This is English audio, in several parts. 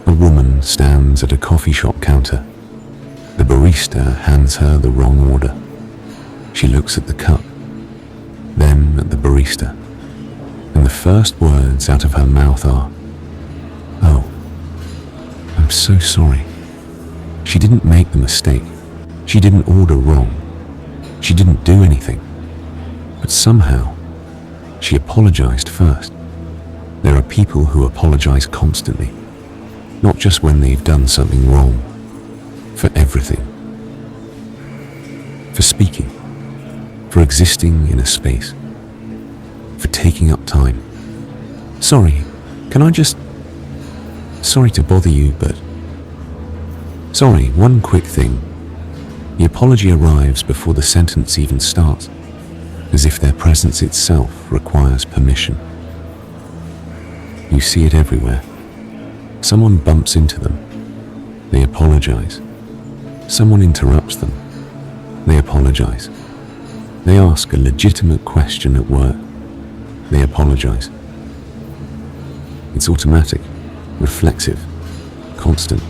A woman stands at a coffee shop counter. The barista hands her the wrong order. She looks at the cup, then at the barista, and the first words out of her mouth are, "Oh, I'm so sorry." She didn't make the mistake. She didn't order wrong. She didn't do anything. But somehow, she apologized first. There are people who apologize constantly, not just when they've done something wrong, for everything. For speaking, for existing in a space, for taking up time. Sorry, can I just... Sorry to bother you, but... Sorry, one quick thing. The apology arrives before the sentence even starts, as if their presence itself requires permission. You see it everywhere. Someone bumps into them. They apologize. Someone interrupts them. They apologize. They ask a legitimate question at work. They apologize. It's automatic, reflexive, constant.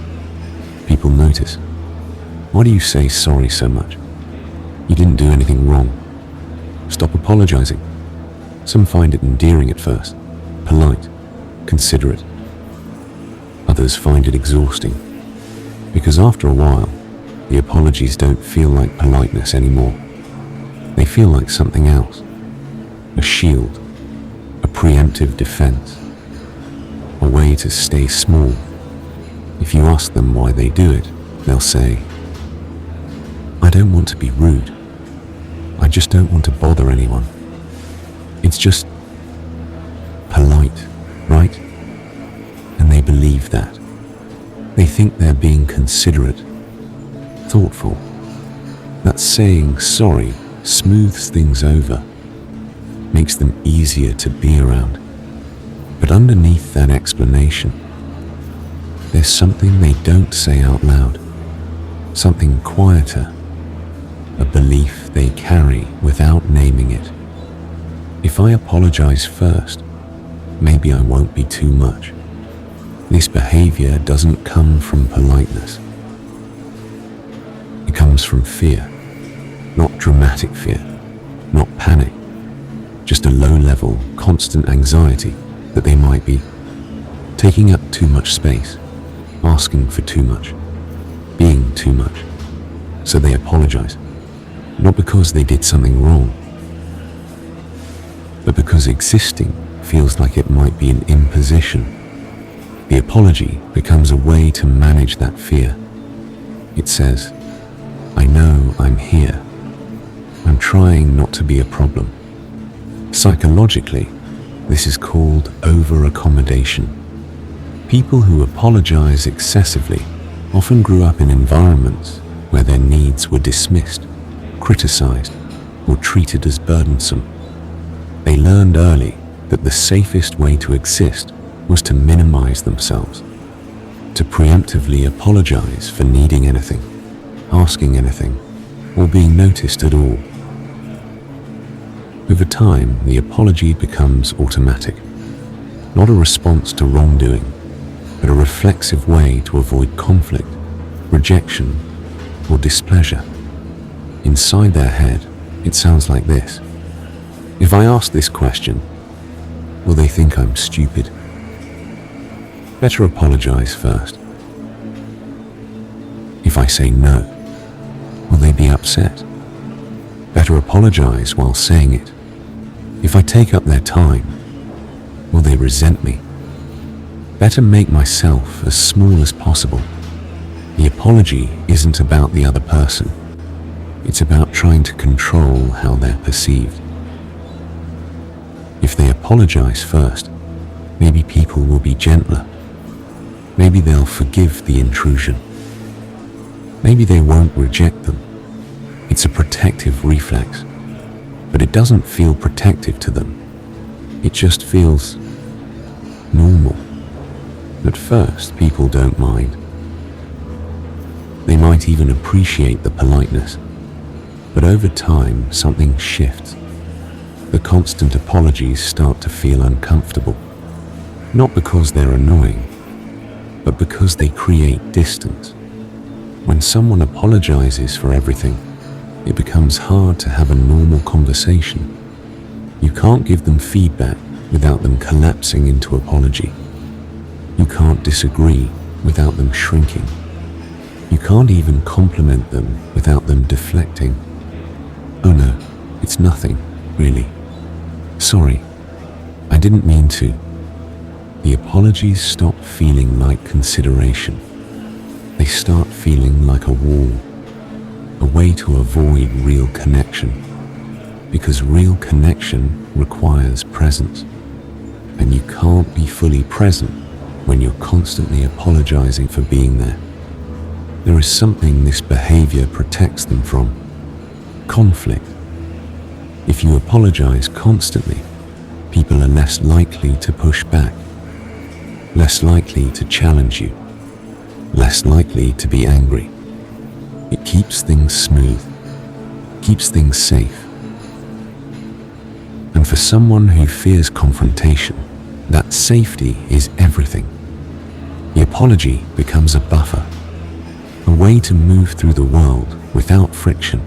People notice. Why do you say sorry so much? You didn't do anything wrong. Stop apologizing. Some find it endearing at first, polite, considerate. Others find it exhausting, because after a while, the apologies don't feel like politeness anymore. They feel like something else. A shield, a preemptive defense, a way to stay small. If you ask them why they do it, they'll say, "I don't want to be rude. I just don't want to bother anyone. It's just polite, right?" And they believe that. They think they're being considerate, thoughtful, that saying sorry smooths things over, makes them easier to be around. But underneath that explanation, there's something they don't say out loud, something quieter, a belief they carry without naming it. If I apologize first, maybe I won't be too much. This behavior doesn't come from politeness. It comes from fear, not dramatic fear, not panic, just a low-level, constant anxiety that they might be taking up too much space, asking for too much, being too much. So they apologize, not because they did something wrong, but because existing feels like it might be an imposition. The apology becomes a way to manage that fear. It says, "I know I'm here. I'm trying not to be a problem." Psychologically, this is called over-accommodation. People who apologize excessively often grew up in environments where their needs were dismissed, criticized, or treated as burdensome. They learned early that the safest way to exist was to minimize themselves, to preemptively apologize for needing anything, asking anything, or being noticed at all. Over time, the apology becomes automatic, not a response to wrongdoing, but a reflexive way to avoid conflict, rejection, or displeasure. Inside their head, it sounds like this. If I ask this question, will they think I'm stupid? Better apologize first. If I say no, will they be upset? Better apologize while saying it. If I take up their time, will they resent me? Better make myself as small as possible. The apology isn't about the other person. It's about trying to control how they're perceived. If they apologize first, maybe people will be gentler. Maybe they'll forgive the intrusion. Maybe they won't reject them. It's a protective reflex, but it doesn't feel protective to them. It just feels normal. At first, people don't mind. They might even appreciate the politeness, but over time, something shifts. The constant apologies start to feel uncomfortable, not because they're annoying, but because they create distance. When someone apologizes for everything, it becomes hard to have a normal conversation. You can't give them feedback without them collapsing into apology. You can't disagree without them shrinking. You can't even compliment them without them deflecting. "Oh no, it's nothing, really. Sorry, I didn't mean to." The apologies stop feeling like consideration. They start feeling like a wall, a way to avoid real connection. Because real connection requires presence, and you can't be fully present when you're constantly apologizing for being there. There is something this behavior protects them from: conflict. If you apologize constantly, people are less likely to push back, less likely to challenge you, less likely to be angry. It keeps things smooth, keeps things safe. And for someone who fears confrontation, that safety is everything. The apology becomes a buffer, a way to move through the world without friction.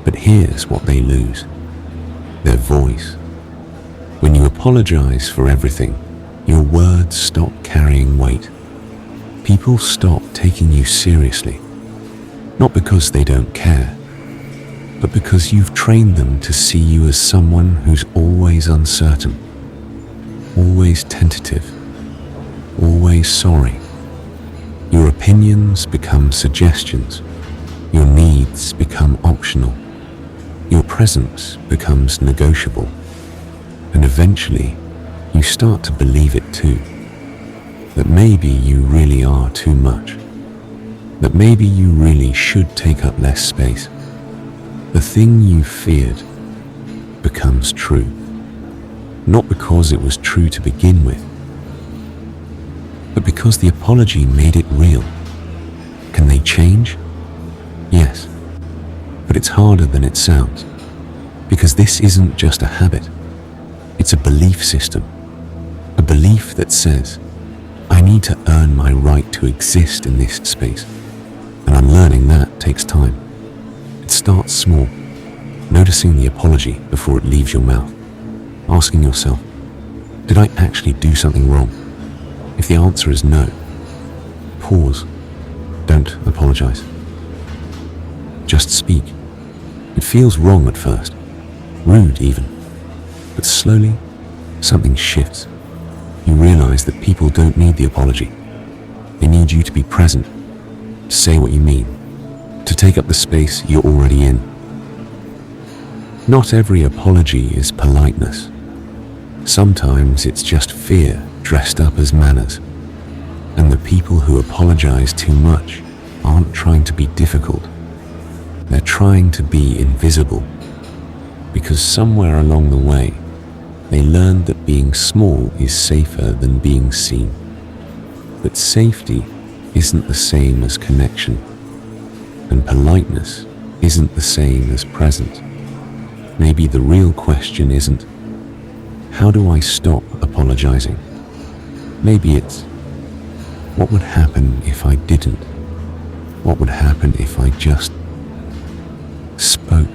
But here's what they lose: their voice. When you apologize for everything, your words stop carrying weight. People stop taking you seriously, not because they don't care, but because you've trained them to see you as someone who's always uncertain, always tentative, always sorry. Your opinions become suggestions, your needs become optional, your presence becomes negotiable, and eventually you start to believe it too. That maybe you really are too much, that maybe you really should take up less space. The thing you feared becomes true, not because it was true to begin with, but because the apology made it real. Can they change? Yes, but it's harder than it sounds, because this isn't just a habit, it's a belief system, a belief that says, I need to earn my right to exist in this space, and unlearning that takes time. It starts small, noticing the apology before it leaves your mouth, asking yourself, did I actually do something wrong? If the answer is no, pause. Don't apologize. Just speak. It feels wrong at first, rude even, but slowly something shifts. You realize that people don't need the apology. They need you to be present, to say what you mean, to take up the space you're already in. Not every apology is politeness. Sometimes it's just fear dressed up as manners. And the people who apologize too much aren't trying to be difficult. They're trying to be invisible. Because somewhere along the way, they learned that being small is safer than being seen. That safety isn't the same as connection, and politeness isn't the same as presence. Maybe the real question isn't, how do I stop apologizing? Maybe it's, what would happen if I didn't? What would happen if I just spoke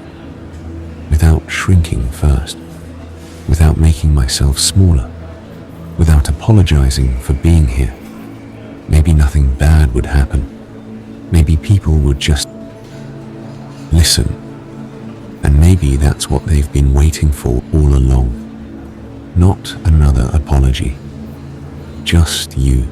without shrinking first? Without making myself smaller, without apologizing for being here? Maybe nothing bad would happen. Maybe people would just listen. And maybe that's what they've been waiting for all along. Not another apology. Just you.